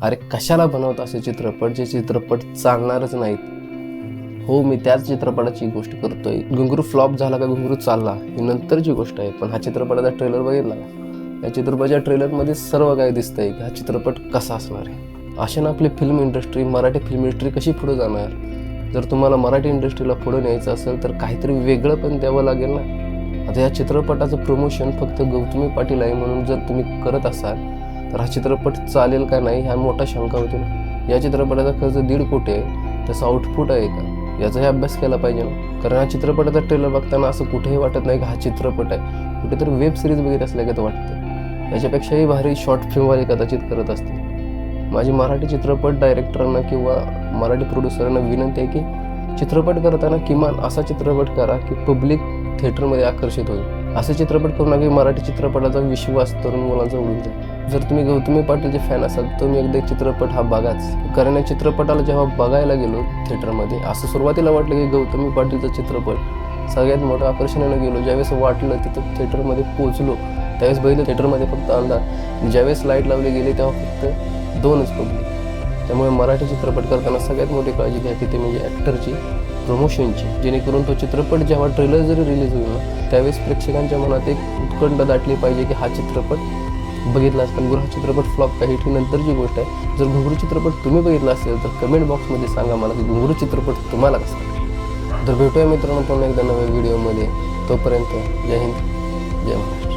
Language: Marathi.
अरे कशाला बनवत असे चित्रपट जे चित्रपट चालणारच नाहीत. हो, मी त्याच चित्रपटाची गोष्ट करतोय. घुंगरू फ्लॉप झाला का घुंगरू चालला ही नंतरची गोष्ट आहे, पण हा चित्रपटाचा ट्रेलर बघितला का? या चित्रपटाच्या ट्रेलरमध्ये सर्व काही दिसतंय की हा चित्रपट कसा असणार आहे. अशाने आपली film industry, Marathi film industry कशी पुढे जाणार? जर तुम्हाला मराठी इंडस्ट्रीला पुढे न्यायचं असेल तर काहीतरी वेगळं पण द्यावं लागेल ना. आता या चित्रपटाचं प्रमोशन फक्त गौतमी पाटील आहे म्हणून जर तुम्ही करत असाल तर हा चित्रपट चालेल का नाही ह्या मोठा शंका होती ना. या चित्रपटाचा खर्च 1.5 कोटी आहे, त्याचा आउटपुट आहे का याचाही अभ्यास केला पाहिजे ना. कारण हा चित्रपटाचा ट्रेलर बघताना असं कुठेही वाटत नाही की हा चित्रपट आहे, कुठेतरी वेब सिरीज बघित असल्यागत वाटतं. याच्यापेक्षाही भारी शॉर्ट फिल्मवाले कदाचित करत असतील. माझी मराठी चित्रपट डायरेक्टरांना किंवा मराठी प्रोड्युसरांना विनंती आहे की चित्रपट करताना किमान असा चित्रपट करा की पब्लिक थिएटरमध्ये आकर्षित होईल. असे चित्रपट करू नका की मराठी चित्रपटाचा विश्वास तरुण मुलांचा उडून जाईल. जर तुम्ही गौतमी पाटीलचे फॅन असाल तर तुम्ही एकदा चित्रपट हा बघाच. कारण या चित्रपटाला जेव्हा बघायला गेलो थिएटरमध्ये असं सुरुवातीला वाटलं की गौतमी पाटीलचा चित्रपट सगळ्यात मोठं आकर्षणानं गेलो. ज्यावेळेस वाटलं तिथं थिएटरमध्ये पोहोचलो त्यावेळेस बघितलं थिएटरमध्ये फक्त अंधार. ज्यावेळेस लाईट लावली गेली तेव्हा फक्त 2च पब्लिक. त्यामुळे मराठी चित्रपट करताना सगळ्यात मोठी काळजी घ्या की ते म्हणजे ॲक्टरची, प्रमोशनची, जेणेकरून तो चित्रपट जेव्हा ट्रेलर जरी रिलीज होईल ना त्यावेळेस प्रेक्षकांच्या मनात एक उत्कंठ दाटली पाहिजे की हा चित्रपट बघितला असता. घुंगरू हा चित्रपट फ्लॉप काही ही नंतरची गोष्ट आहे. जर घुंगरू चित्रपट तुम्ही बघितला असेल तर कमेंट बॉक्समध्ये सांगा मला की घुंगरू चित्रपट तुम्हाला कसा वाटला. तर भेटूया मित्रांनो पुन्हा एकदा नव्या व्हिडिओमध्ये. तोपर्यंत जय हिंद, जय महाराष्ट्र.